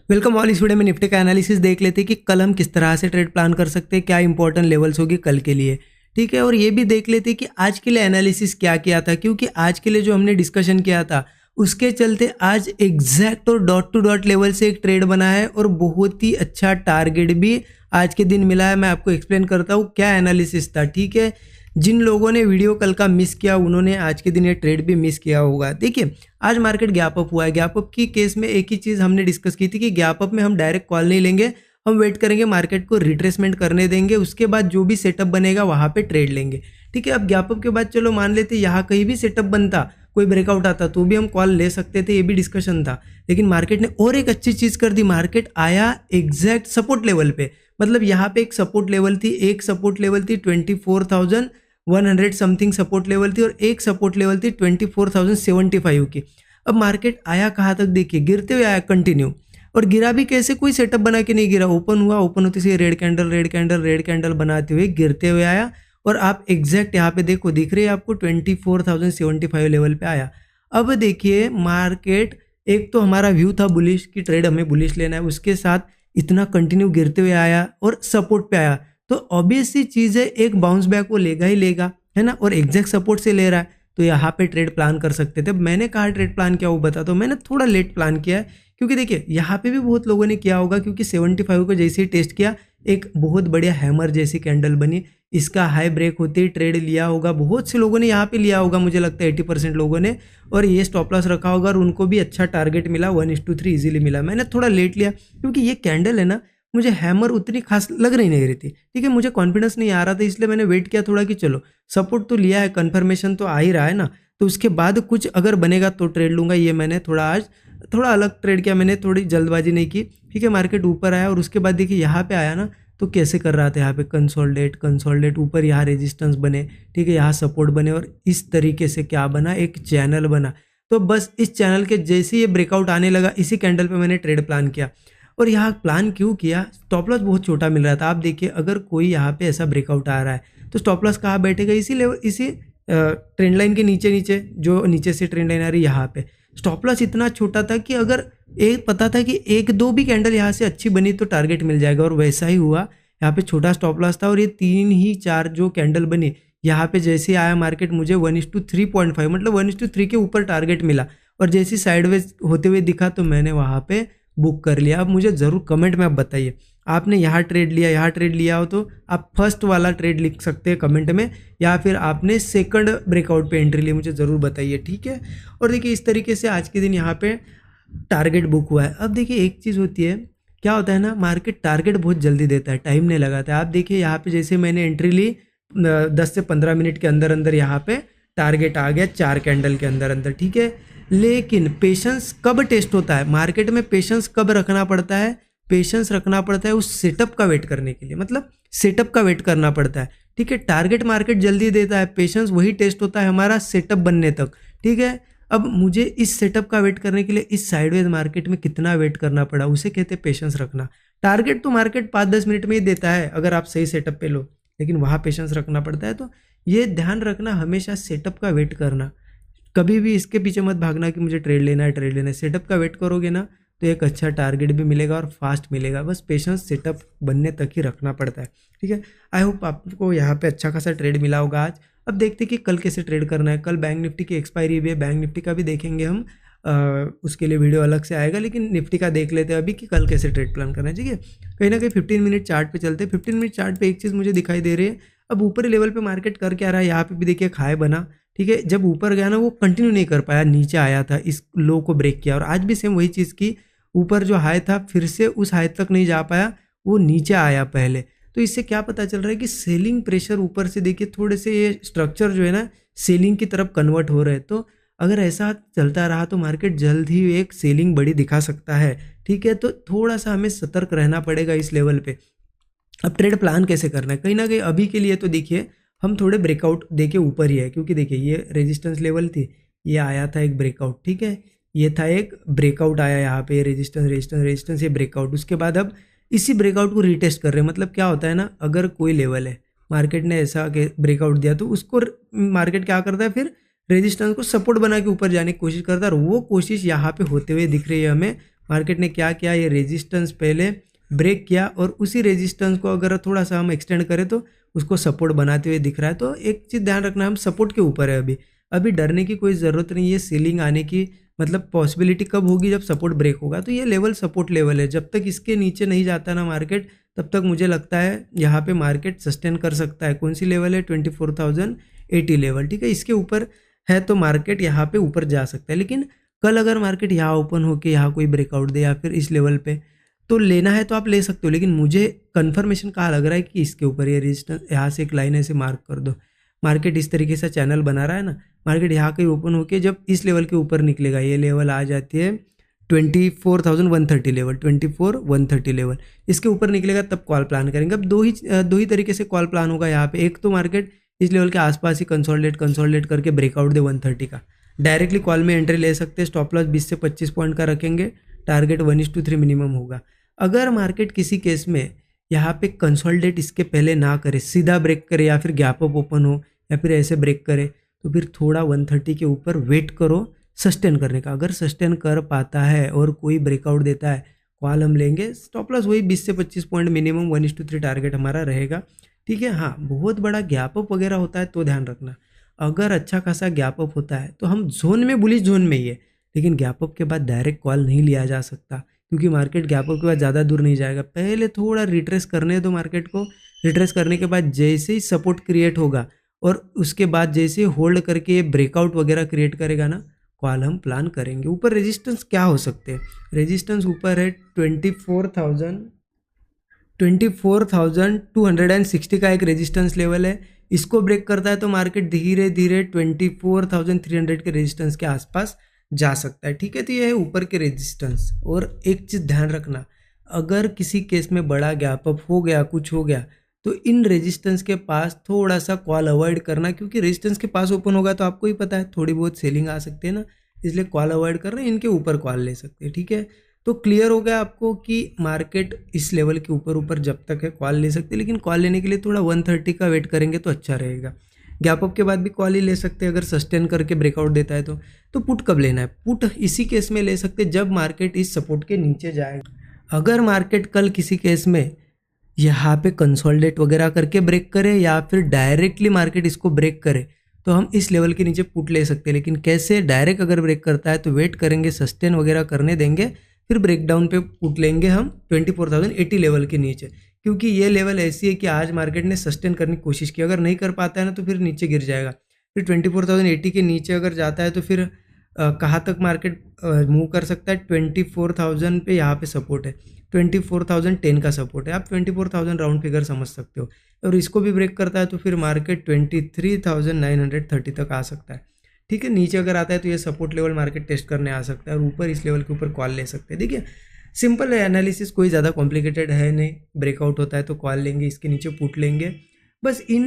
Welcome all. इस video में Nifty का एनालिसिस देख लेते हैं कि कल हम किस तरह से ट्रेड प्लान कर सकते हैं, क्या इंपॉर्टेंट लेवल्स होगी कल के लिए। ठीक है, और ये भी देख लेते हैं कि आज के लिए एनालिसिस क्या किया था, क्योंकि आज के लिए जो हमने डिस्कशन किया था उसके चलते आज एग्जैक्ट और डॉट टू डॉट लेवल से एक ट्रेड बना है और बहुत ही अच्छा टारगेट भी आज के दिन मिला है। मैं आपको एक्सप्लेन करता हूँ क्या एनालिसिस था। ठीक है, जिन लोगों ने वीडियो कल का मिस किया उन्होंने आज के दिन ये ट्रेड भी मिस किया होगा। देखिए, आज मार्केट गैप अप हुआ है। गैप अप की केस में एक ही चीज़ हमने डिस्कस की थी कि गैप अप में हम डायरेक्ट कॉल नहीं लेंगे, हम वेट करेंगे, मार्केट को रिट्रेसमेंट करने देंगे, उसके बाद जो भी सेटअप बनेगा वहाँ पे ट्रेड लेंगे। ठीक है, अब गैप अप के बाद चलो मान लेते यहाँ कहीं भी सेटअप बनता, कोई ब्रेकआउट आता तो भी हम कॉल ले सकते थे, ये भी डिस्कशन था। लेकिन मार्केट ने और एक अच्छी चीज़ कर दी, मार्केट आया एग्जैक्ट सपोर्ट लेवल पे। मतलब यहाँ पे एक सपोर्ट लेवल थी, एक सपोर्ट लेवल थी 24,100 समथिंग सपोर्ट लेवल थी और एक सपोर्ट लेवल थी 24,075 की। अब मार्केट आया कहाँ तक, देखिए गिरते हुए आया कंटिन्यू, और गिरा भी कैसे, कोई सेटअप बना के नहीं गिरा, ओपन हुआ, ओपन होते से red candle red candle red candle बनाते हुए गिरते हुए आया। और आप एग्जैक्ट यहाँ पे देखो, दिख रही है आपको 24,075 लेवल पे आया। अब देखिए मार्केट, एक तो हमारा व्यू था बुलिश की ट्रेड हमें बुलिश लेना है, उसके साथ इतना कंटिन्यू गिरते हुए आया और सपोर्ट पे आया, तो ऑब्वियस सी चीज़ है एक बाउंस बैक वो लेगा ही लेगा, है ना। और एग्जैक्ट सपोर्ट से ले रहा है तो यहाँ पे ट्रेड प्लान कर सकते थे। मैंने कहा ट्रेड प्लान किया वो बता, तो मैंने थोड़ा लेट प्लान किया है, क्योंकि देखिए यहाँ पे भी बहुत लोगों ने किया होगा, क्योंकि 75 को जैसे ही टेस्ट किया एक बहुत बढ़िया हैमर जैसी कैंडल बनी, इसका हाई ब्रेक होते ही ट्रेड लिया होगा। बहुत से लोगों ने यहाँ पे लिया होगा, मुझे लगता है 80% लोगों ने, और ये स्टॉप लॉस रखा होगा और उनको भी अच्छा टारगेट मिला, 1:3 इजीली मिला। मैंने थोड़ा लेट लिया क्योंकि ये कैंडल है ना, मुझे हैमर उतनी खास लग नहीं रही थी। ठीक है, मुझे कॉन्फिडेंस नहीं आ रहा था, इसलिए मैंने वेट किया थोड़ा कि चलो सपोर्ट तो लिया है, कन्फर्मेशन तो आ ही रहा है ना, तो उसके बाद कुछ अगर बनेगा तो ट्रेड लूँगा। ये मैंने थोड़ा आज थोड़ा अलग ट्रेड किया, मैंने थोड़ी जल्दबाजी नहीं की। ठीक है, मार्केट ऊपर आया और उसके बाद देखिए यहाँ पे आया ना, तो कैसे कर रहा था यहाँ पे कंसोलिडेट ऊपर, यहाँ रेजिस्टेंस बने, ठीक है, यहाँ सपोर्ट बने और इस तरीके से क्या बना, एक चैनल बना। तो बस इस चैनल के जैसे ये ब्रेकआउट आने लगा, इसी कैंडल पे मैंने ट्रेड प्लान किया। और यहाँ प्लान क्यों किया, स्टॉप लॉस बहुत छोटा मिल रहा था। आप देखिए अगर कोई यहाँ पे ऐसा ब्रेकआउट आ रहा है तो स्टॉप लॉस कहाँ बैठेगा, इसी लेवल, इसी ट्रेंड लाइन के नीचे नीचे, जो नीचे से ट्रेंड लाइन आ रही है यहाँ पे। स्टॉप लॉस इतना छोटा था कि अगर एक पता था कि एक दो भी कैंडल यहाँ से अच्छी बनी तो टारगेट मिल जाएगा, और वैसा ही हुआ। यहाँ पे छोटा स्टॉप लॉस था और ये 3 ही 4 जो कैंडल बनी, यहाँ पे जैसे आया मार्केट मुझे 1:3.5 मतलब 1:3 के ऊपर टारगेट मिला, और जैसे साइडवेज होते हुए दिखा तो मैंने वहाँ पे बुक कर लिया। अब मुझे ज़रूर कमेंट में आप बताइए, आपने यहाँ ट्रेड लिया, यहाँ ट्रेड लिया हो तो आप फर्स्ट वाला ट्रेड लिख सकते हैं कमेंट में, या फिर आपने सेकंड ब्रेकआउट पे एंट्री ली, मुझे ज़रूर बताइए। ठीक है, और देखिए इस तरीके से आज के दिन यहाँ पे टारगेट बुक हुआ है। अब देखिए एक चीज़ होती है, क्या होता है ना, मार्केट टारगेट बहुत जल्दी देता है, टाइम नहीं लगाता है। आप देखिए यहाँ पे जैसे मैंने एंट्री ली 10 से 15 मिनट के अंदर अंदर यहाँ पे टारगेट आ गया 4 कैंडल के अंदर अंदर। ठीक है, लेकिन पेशेंस कब टेस्ट होता है मार्केट में, पेशेंस कब रखना पड़ता है, पेशेंस रखना पड़ता है उस सेटअप का वेट करने के लिए, मतलब सेटअप का वेट करना पड़ता है। ठीक है, टारगेट मार्केट जल्दी देता है, पेशेंस वही टेस्ट होता है हमारा सेटअप बनने तक। ठीक है, अब मुझे इस सेटअप का वेट करने के लिए इस साइडवेज मार्केट में कितना वेट करना पड़ा, उसे कहते हैं पेशेंस रखना। टारगेट तो मार्केट 5-10 मिनट में ही देता है अगर आप सही सेटअप पे लो, लेकिन वहाँ पेशेंस रखना पड़ता है। तो ये ध्यान रखना, हमेशा सेटअप का वेट करना, कभी भी इसके पीछे मत भागना कि मुझे ट्रेड लेना है ट्रेड लेना है। सेटअप का वेट करोगे ना तो एक अच्छा टारगेट भी मिलेगा और फास्ट मिलेगा, बस पेशेंस सेटअप बनने तक ही रखना पड़ता है। ठीक है, आई होप आपको यहाँ पे अच्छा खासा ट्रेड मिला होगा आज। अब देखते हैं कि कल कैसे ट्रेड करना है। कल बैंक निफ्टी की एक्सपायरी भी है, बैंक निफ्टी का भी देखेंगे हम, उसके लिए वीडियो अलग से आएगा, लेकिन निफ्टी का देख लेते हैं अभी कि कल कैसे ट्रेड प्लान करना है। ठीक है, कहीं ना कहीं 15 मिनट चार्ट पे चलते हैं। 15 मिनट चार्ट पे एक चीज़ मुझे दिखाई दे रही है, अब ऊपरी लेवल पे मार्केट कर क्या रहा है, यहाँ पे भी देखिए हाई बना। ठीक है, जब ऊपर गया ना वो कंटिन्यू नहीं कर पाया, नीचे आया था, इस लो को ब्रेक किया, और आज भी सेम वही चीज़ की, ऊपर जो हाई था फिर से उस हाई तक नहीं जा पाया, वो नीचे आया पहले। तो इससे क्या पता चल रहा है कि सेलिंग प्रेशर ऊपर से देखिए थोड़े से ये स्ट्रक्चर जो है ना सेलिंग की तरफ कन्वर्ट हो रहे हैं। तो अगर ऐसा चलता रहा तो मार्केट जल्द ही एक सेलिंग बड़ी दिखा सकता है। ठीक है, तो थोड़ा सा हमें सतर्क रहना पड़ेगा इस लेवल पे। अब ट्रेड प्लान कैसे करना है, कहीं ना कहीं अभी के लिए तो देखिए हम थोड़े ब्रेकआउट देके ऊपर ही है, क्योंकि देखिए ये रेजिस्टेंस लेवल थी, ये आया था एक ब्रेकआउट। ठीक है, ये था एक ब्रेकआउट आया यहाँ पे, रेजिस्टेंस रेजिस्टेंस रेजिस्टेंस, ये ब्रेकआउट, उसके बाद अब इसी ब्रेकआउट को रीटेस्ट कर रहे हैं। मतलब क्या होता है ना, अगर कोई लेवल है मार्केट ने ऐसा ब्रेकआउट दिया तो उसको मार्केट क्या करता है, फिर रेजिस्टेंस को सपोर्ट बना के ऊपर जाने की कोशिश करता है, और वो कोशिश यहाँ पे होते हुए दिख रही है हमें। मार्केट ने क्या किया, ये रेजिस्टेंस पहले ब्रेक किया और उसी रेजिस्टेंस को अगर थोड़ा सा हम एक्सटेंड करें तो उसको सपोर्ट बनाते हुए दिख रहा है। तो एक चीज़ ध्यान रखना, हम सपोर्ट के ऊपर है अभी डरने की कोई ज़रूरत नहीं है। सीलिंग आने की मतलब पॉसिबिलिटी कब होगी, जब सपोर्ट ब्रेक होगा। तो ये लेवल सपोर्ट लेवल है, जब तक इसके नीचे नहीं जाता ना मार्केट, तब तक मुझे लगता है यहाँ पे मार्केट सस्टेन कर सकता है। कौन सी लेवल है, 24,080 लेवल, ठीक है। इसके ऊपर है तो मार्केट यहाँ पे ऊपर जा सकता है। लेकिन कल अगर मार्केट यहाँ ओपन होके यहाँ कोई ब्रेकआउट दे या फिर इस लेवल पे, तो लेना है तो आप ले सकते हो। लेकिन मुझे कन्फर्मेशन कहाँ लग रहा है कि इसके ऊपर ये रेजिस्टेंस, यहाँ से एक लाइन ऐसे मार्क कर दो। मार्केट इस तरीके से चैनल बना रहा है ना, मार्केट यहाँ कहीं ओपन होके जब इस लेवल के ऊपर निकलेगा, ये लेवल आ जाती है 24,130 लेवल, 24,130 लेवल, इसके ऊपर निकलेगा तब कॉल प्लान करेंगे। अब दो ही तरीके से कॉल प्लान होगा यहाँ पे। एक तो मार्केट इस लेवल के आसपास ही कंसोलिडेट करके ब्रेकआउट दे 130 का, डायरेक्टली कॉल में एंट्री ले सकते हैं। स्टॉप लॉस 20 से 25 पॉइंट का रखेंगे, टारगेट 1:3 मिनिमम होगा। अगर मार्केट किसी केस में यहाँ पे कंसोलिडेट इसके पहले ना करे, सीधा ब्रेक करे या फिर गैप अप ओपन हो या फिर ऐसे ब्रेक करे, तो फिर थोड़ा 130 के ऊपर वेट करो सस्टेन करने का। अगर सस्टेन कर पाता है और कोई ब्रेकआउट देता है, कॉल हम लेंगे। स्टॉप लॉस वही 20 से 25 पॉइंट मिनिमम, 1:3 टारगेट हमारा रहेगा, ठीक है। हाँ, बहुत बड़ा गैप अप वगैरह होता है तो ध्यान रखना। अगर अच्छा खासा गैप अप होता है तो हम जोन में, बुलिश जोन में ही है, लेकिन गैप अप के बाद डायरेक्ट कॉल नहीं लिया जा सकता, क्योंकि मार्केट गैप अप के बाद ज़्यादा दूर नहीं जाएगा। पहले थोड़ा रिट्रेस करने दो मार्केट को। रिट्रेस करने के बाद जैसे ही सपोर्ट क्रिएट होगा और उसके बाद जैसे होल्ड करके ब्रेकआउट वगैरह क्रिएट करेगा ना, कॉल हम प्लान करेंगे। ऊपर रेजिस्टेंस क्या हो सकते हैं, रेजिस्टेंस ऊपर है 24,260 का एक रेजिस्टेंस लेवल है। इसको ब्रेक करता है तो मार्केट धीरे धीरे 24,300 के रेजिस्टेंस के आसपास जा सकता है, ठीक है। तो ये है ऊपर के रेजिस्टेंस। और एक चीज़ ध्यान रखना, अगर किसी केस में बड़ा गैप अप हो गया, कुछ हो गया, तो इन रेजिस्टेंस के पास थोड़ा सा कॉल अवॉइड करना, क्योंकि रेजिस्टेंस के पास ओपन होगा तो आपको ही पता है थोड़ी बहुत सेलिंग आ सकती है ना, इसलिए कॉल अवॉइड कर रहे हैं। इनके ऊपर कॉल ले सकते हैं, ठीक है। तो क्लियर हो गया आपको कि मार्केट इस लेवल के ऊपर जब तक है कॉल ले सकते हैं, लेकिन कॉल लेने के लिए थोड़ा 130 का वेट करेंगे तो अच्छा रहेगा। गैप अप के बाद भी कॉल ही ले सकते हैं अगर सस्टेन करके ब्रेकआउट देता है तो पुट कब लेना है, पुट इसी केस में ले सकते हैं जब मार्केट इस सपोर्ट के नीचे जाएगा। अगर मार्केट कल किसी केस में यहाँ पे कंसोलिडेट वगैरह करके ब्रेक करे या फिर डायरेक्टली मार्केट इसको ब्रेक करे, तो हम इस लेवल के नीचे पुट ले सकते हैं। लेकिन कैसे, डायरेक्ट अगर ब्रेक करता है तो वेट करेंगे, सस्टेन वगैरह करने देंगे, फिर ब्रेकडाउन पे पुट लेंगे हम 24,080 लेवल के नीचे, क्योंकि ये लेवल ऐसी है कि आज मार्केट ने सस्टेन करने की कोशिश की। अगर नहीं कर पाता है ना तो फिर नीचे गिर जाएगा। फिर 24,080 के नीचे अगर जाता है तो फिर कहाँ तक मार्केट मूव कर सकता है, 24,000 पे यहाँ पे सपोर्ट है, 24,010 का सपोर्ट है। आप 24,000 राउंड फिगर समझ सकते हो। और इसको भी ब्रेक करता है तो फिर मार्केट 23,930 तक आ सकता है, ठीक है। नीचे अगर आता है तो ये सपोर्ट लेवल मार्केट टेस्ट करने आ सकता है और ऊपर इस लेवल के ऊपर कॉल ले सकते हैं। देखिए सिंपल है एनालिसिस, कोई ज़्यादा कॉम्प्लिकेटेड है नहीं। ब्रेकआउट होता है तो कॉल लेंगे, इसके नीचे पुट लेंगे, बस इन